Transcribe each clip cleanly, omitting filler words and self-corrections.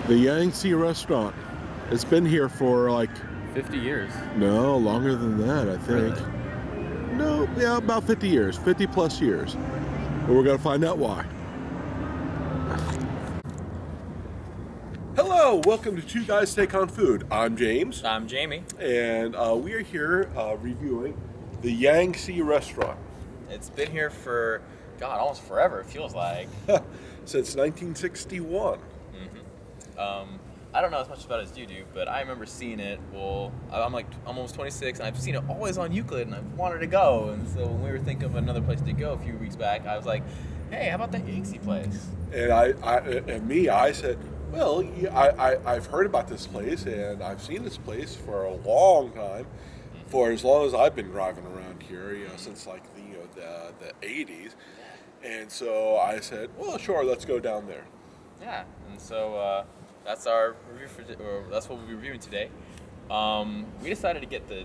The Yangtze Restaurant. It's been here for like 50 years. No, longer than that, I think. Really? No, yeah, about 50 years, 50 plus years. And we're gonna find out why. Hello, welcome to Two Guys Take on Food. I'm James. I'm Jamie. And we are here reviewing the Yangtze Restaurant. It's been here for, God, almost forever, it feels like. Since 1961. I don't know as much about it as you do, but I remember seeing it. Well, I'm almost 26, and I've seen it always on Euclid, and I've wanted to go. And so when we were thinking of another place to go a few weeks back, I was like, hey, how about that Yangtze place? And I said, well, I've heard about this place, and I've seen this place for a long time, for as long as I've been driving around here, since like the 80s. And so I said, well, sure, let's go down there. Yeah, and so that's our review that's what we'll be reviewing today. We decided to get the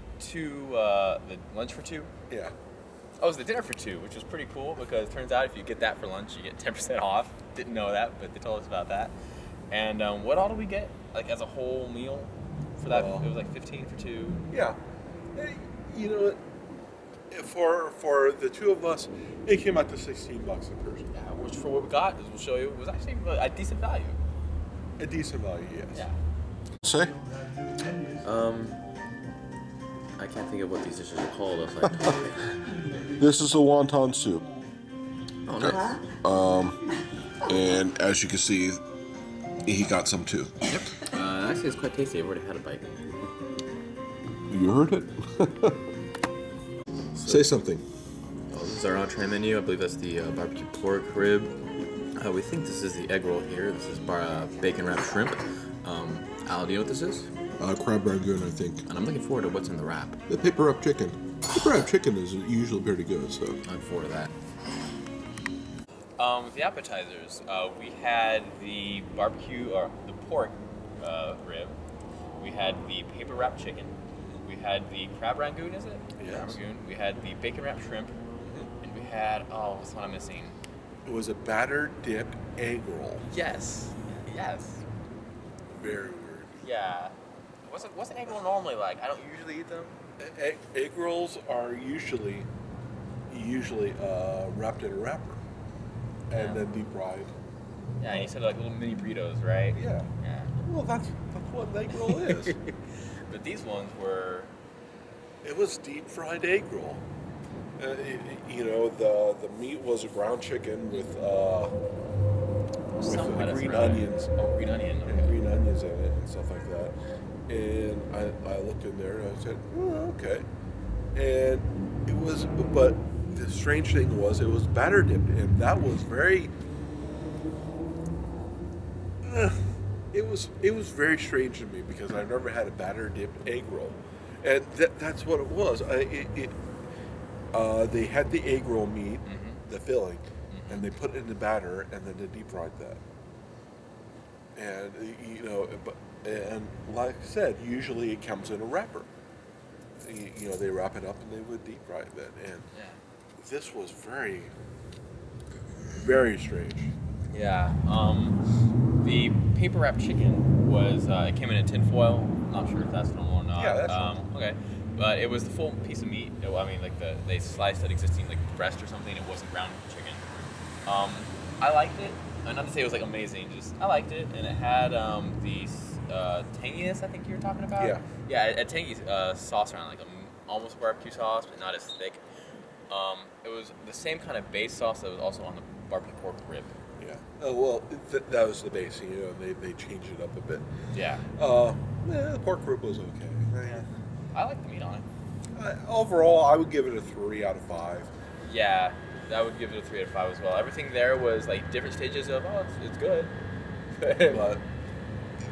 lunch for two. Yeah. Oh, it was the dinner for two, which was pretty cool because it turns out if you get that for lunch, you get 10% off. Didn't know that, but they told us about that. And what all did we get, like as a whole meal for that? It was like 15 for two. Yeah. You know, for the two of us, it came out to $16 a person. Yeah, which for what we got, as we'll show you, was actually a decent value. A decent value, yes. Yeah. Say? I can't think of what these dishes are called. This is a wonton soup. Oh, nice. And as you can see, he got some too. Yep. Actually, it's quite tasty. I've already had a bite. You heard it? Say something. Oh, this is our entree menu. I believe that's the barbecue pork rib. We think this is the egg roll here. This is bacon wrapped shrimp. Al, do you know what this is? Crab rangoon, I think. And I'm looking forward to what's in the wrap. The paper wrap chicken. Paper wrap chicken is usually pretty good, so. I'm looking forward to that. With the appetizers, we had the barbecue or the pork rib. We had the paper wrapped chicken. We had the crab rangoon, is it? Yes. Crab rangoon. We had the bacon wrapped shrimp, and we had what's the one I'm missing? It was a batter dip egg roll. Yes. Very weird. Yeah. What's an egg roll normally like? I don't usually eat them. Egg rolls are usually wrapped in a wrapper and then deep fried. Yeah, and you said like little mini burritos, right? Yeah. Yeah. Well, that's what an egg roll is. But these ones were. It was deep fried egg roll. The meat was a ground chicken with green onions. Oh, green onion. Okay. And green onions in it and stuff like that. And I looked in there and I said, oh, okay. And it was, but the strange thing was it was batter dipped, and that was very. It was very strange to me because I've never had a batter dipped egg roll, and that's what it was. They had the egg roll meat, the filling, and they put it in the batter, and then they deep fried that. And and like I said, usually it comes in a wrapper. They wrap it up and they would deep fry it. And this was very, very strange. Yeah. The paper wrapped chicken was it came in a tin foil. Not sure if that's normal or not. Yeah, that's normal. Okay. But it was the full piece of meat. They sliced that existing breast or something. It wasn't ground chicken. I liked it. Not to say it was like amazing. Just I liked it, and it had the tanginess I think you were talking about. Yeah. Yeah, a tangy sauce around, like almost barbecue sauce, but not as thick. It was the same kind of base sauce that was also on the barbecue pork rib. Yeah. Well, that was the base. They changed it up a bit. Yeah. The pork rib was okay. Yeah. I like the meat on it. Overall, I would give it a 3 out of 5. Yeah, I would give it a 3 out of 5 as well. Everything there was like different stages of it's good. But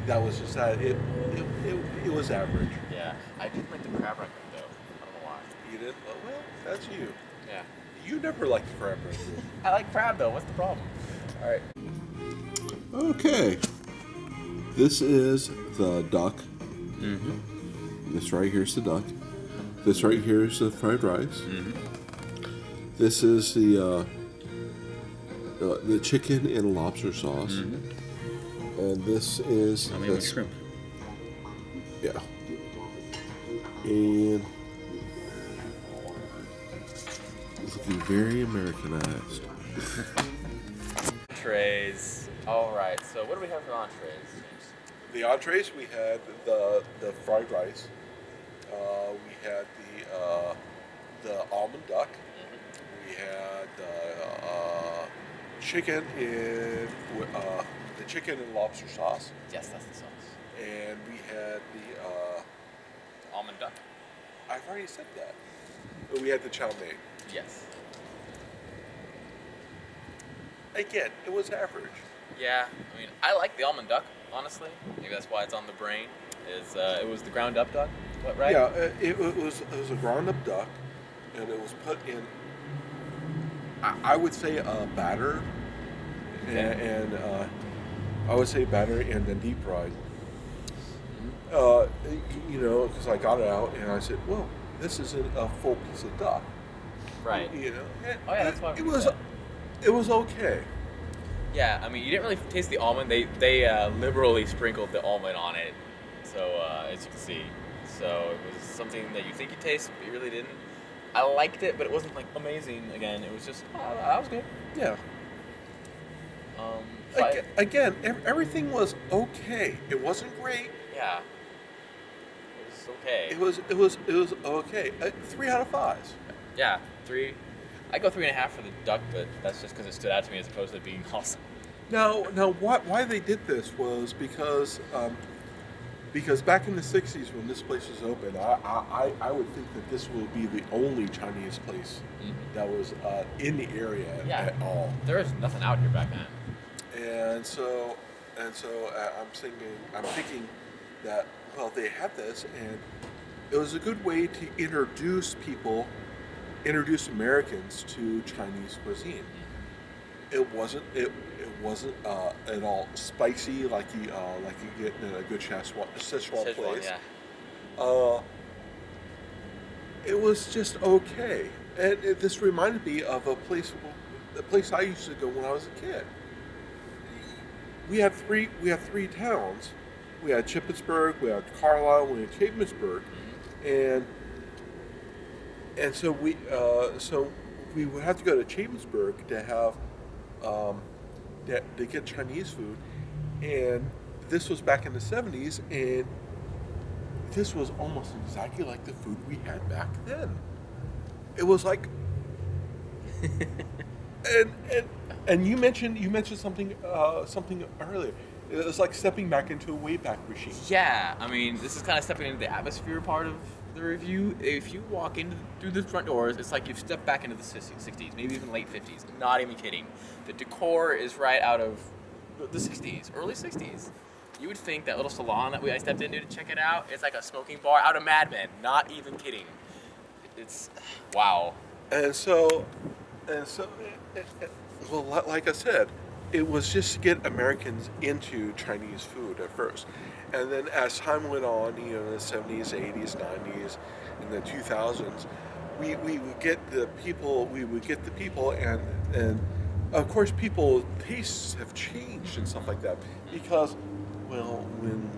that was just that. It was average. Yeah, I didn't like the crab rangoon though. I don't know why. You didn't? Well, that's you. Yeah. You never liked the crab rangoon. I like crab though. What's the problem? All right. Okay. This is the duck. This right here is the duck. This right here is the fried rice. This is the chicken and lobster sauce. And this is With shrimp. Yeah. And it's looking very Americanized. Entrees. All right. So what do we have for entrees, James? The entrees, we had the fried rice. We had the almond duck. We had chicken in the chicken and lobster sauce, Yes, that's the sauce. and we had the Almond duck. I've already said that. But we had the chow mein. Yes. Again, it was average. Yeah. I mean, I like the almond duck. Honestly, maybe that's why it's on the brain. It was the ground up duck, what, right? Yeah, it was a ground up duck, and it was put in. I would say a batter, and I would say batter and then deep fried. Because I got it out and I said, "Well, this isn't a full piece of duck." Right. And Oh yeah, that's why it we was. did It was okay. Yeah, I mean, you didn't really taste the almond. They liberally sprinkled the almond on it, so as you can see. So it was something that you think you taste, but you really didn't. I liked it, but it wasn't like amazing. Again, it was just that was good. Yeah. But- Again, everything was okay. It wasn't great. yeah, it was okay. It was okay. 3 out of 5. Yeah, 3. I go 3.5 for the duck, but that's just because it stood out to me as opposed to it being awesome. Now, why they did this was because back in the '60s when this place was open, I would think that this will be the only Chinese place that was in the area at all. There was nothing out here back then. And so I'm thinking that well they had this and it was a good way to introduce Americans to Chinese cuisine. It wasn't at all spicy like you get in a good Szechuan place. Yeah. It was just okay, and this reminded me of the place I used to go when I was a kid. We had three towns. We had Shippensburg, we had Carlisle, we had Catonsburg, and so we would have to go to Catonsburg to have to get Chinese food, and this was back in the '70s, and this was almost exactly like the food we had back then. It was like, and you mentioned something earlier. It was like stepping back into a Wayback Machine. Yeah, I mean, this is kind of stepping into the atmosphere part of the review. If you walk through the front doors, it's like you've stepped back into the 60s, maybe even late 50s. Not even kidding. The decor is right out of the 60s, early 60s. You would think that little salon that I stepped into to check it out, it's like a smoking bar out of Mad Men. Not even kidding. It's, wow. And so, well, like I said, it was just to get Americans into Chinese food at first. And then as time went on, in the 70s, 80s, 90s, in the 2000s, we would get the people, and of course people's tastes have changed and stuff like that. Because, well, when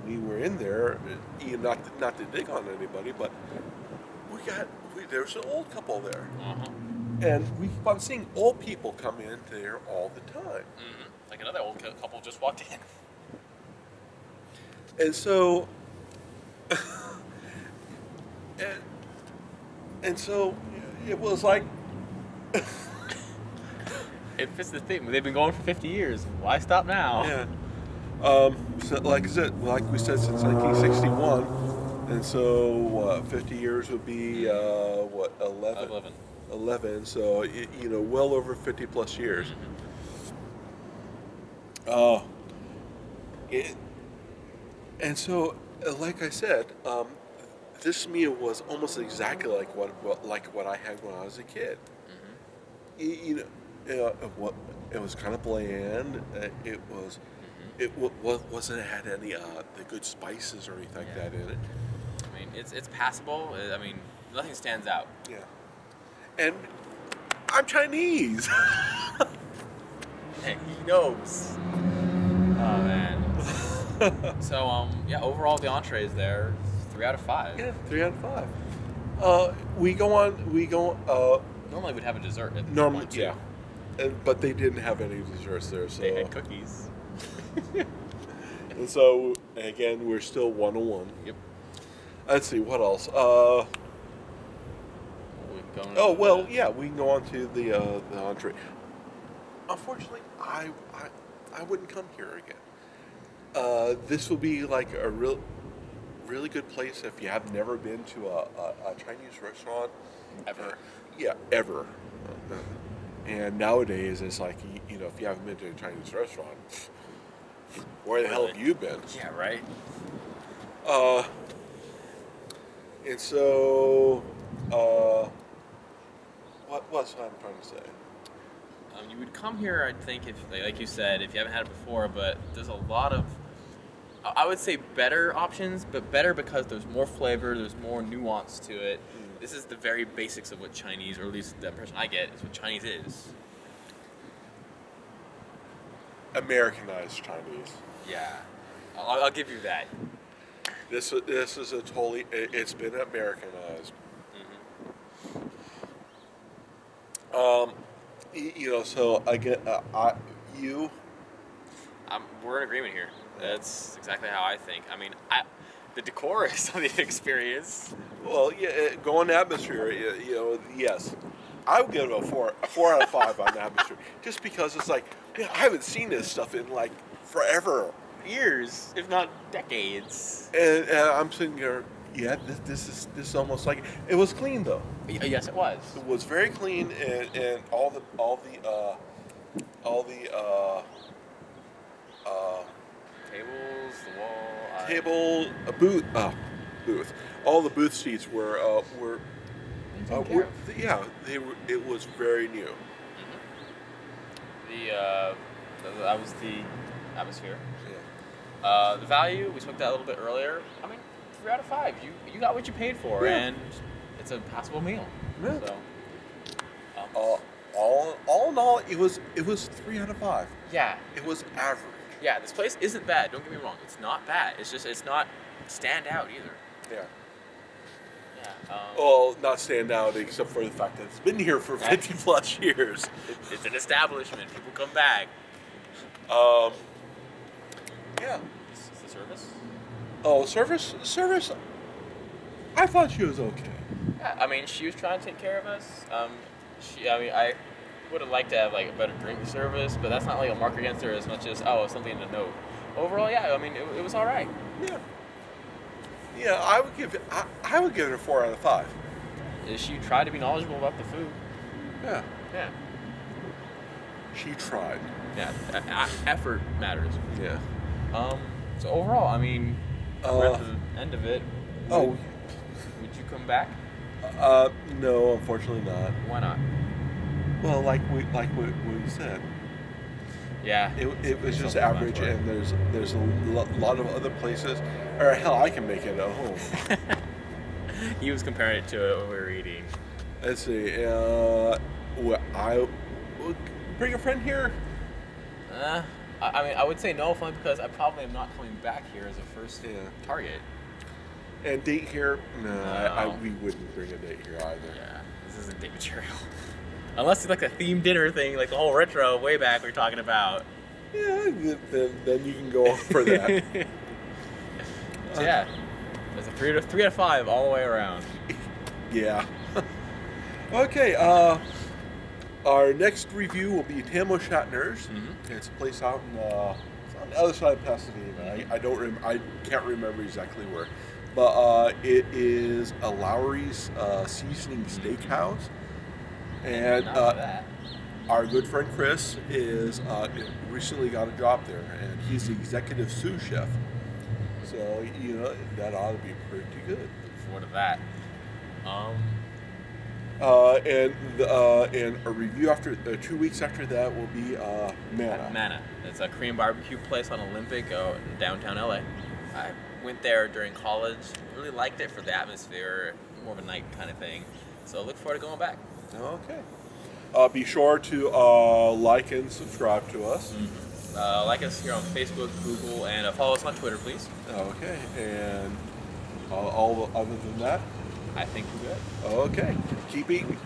we were in there, not to dig on anybody, but there was an old couple there. And we keep on seeing old people come in there all the time. Like another old couple just walked in. And so, and so it was like, It fits the theme. They've been going for 50 years. Why stop now? yeah. So like we said, since 1961, and so 50 years would be 11. 11. So well over 50 plus years. And so, like I said, this meal was almost exactly like what I had when I was a kid. It was kind of bland. It wasn't had any the good spices or anything like that in it. I mean, it's passable. I mean, nothing stands out. Yeah. And I'm Chinese. Hey, he knows. Oh man. So yeah, overall the entrees there, 3 out of 5. Yeah, 3 out of 5. We go on. Normally we'd have a dessert at this Normally, point, too. yeah. But they didn't have any desserts there, so. They had cookies. And so, again, we're still 101. Yep. Let's see, what else? Yeah, we can go on to the entree. Unfortunately, I wouldn't come here again. This will be like a really good place if you have never been to a Chinese restaurant. Ever. Yeah, ever. And nowadays, it's like, if you haven't been to a Chinese restaurant, where the hell have you been? Yeah, right. And so, what's what I'm trying to say? You would come here, I think, if, like you said, if you haven't had it before, but there's a lot of, I would say better options, but better because there's more flavor, there's more nuance to it. This is the very basics of what Chinese, or at least the impression I get, is what Chinese is. Americanized Chinese. Yeah, I'll give you that. This is it's been Americanized. So again, we're in agreement here. That's exactly how I think. I mean, the decor is something to experience. Well, yeah, go on atmosphere. Yes, I would give it a 4 out of 5 on atmosphere, just because it's like, I haven't seen this stuff in like forever, Years, if not decades. and I'm sitting there. Yeah, this is almost like it was clean though. Yes, it was. It was very clean, and all the Tables, the wall. booth. All the booth seats were care they were. It was very new. That was the atmosphere. Yeah. The value, we spoke that a little bit earlier. I mean, 3 out of 5. You got what you paid for, Yeah. and it's a passable meal. Yeah. So, All in all, it was 3 out of 5. yeah, It was average. yeah. This place isn't bad. Don't get me wrong. It's not bad. It's just it's not stand out either. Yeah. Yeah. Well, not stand out except for the fact that it's been here for 50 plus years. It's an establishment. People come back. Yeah. Is the service? Oh, service. I thought she was okay. Yeah, I mean, she was trying to take care of us. I would have liked to have like a better drink service, but that's not like a mark against her as much as something to note. Overall, yeah, I mean, it was all right. Yeah. Yeah, I would give it a 4 out of 5. She tried to be knowledgeable about the food. Yeah. Yeah. She tried. Yeah. Effort matters. Yeah. So overall, I mean, we're at the end of it. Would you come back? No, unfortunately not. Why not? Well, like we said, Yeah. it was just average, and there's a lot of other places. Or hell, I can make it at home. He was comparing it to it when we were eating. Let's see. I bring a friend here. I mean, I would say no, only because I probably am not coming back here as a first target. And date here? No. We wouldn't bring a date here either. Yeah, this isn't date material. Unless it's like a themed dinner thing, like the whole retro way back we were talking about. Yeah, then you can go for that. So yeah, there's a 3 out of 5 all the way around. Yeah. Okay. Our next review will be Tamo Shatner's. Mm-hmm. It's a place out it's on the other side of Pasadena. I can't remember exactly where, but it is a Lowry's seasoning steakhouse, and our good friend Chris is recently got a job there, and he's the executive sous chef. So that ought to be pretty good. Look forward to that. And a review after 2 weeks after that will be Mana. Mana. It's a Korean barbecue place on Olympic in downtown LA. I went there during college. Really liked it for the atmosphere, more of a night kind of thing. So look forward to going back. Okay. Be sure to like and subscribe to us. Like us here on Facebook, Google, and follow us on Twitter, please. Okay, and all other than that, I think we're good. okay, keep eating.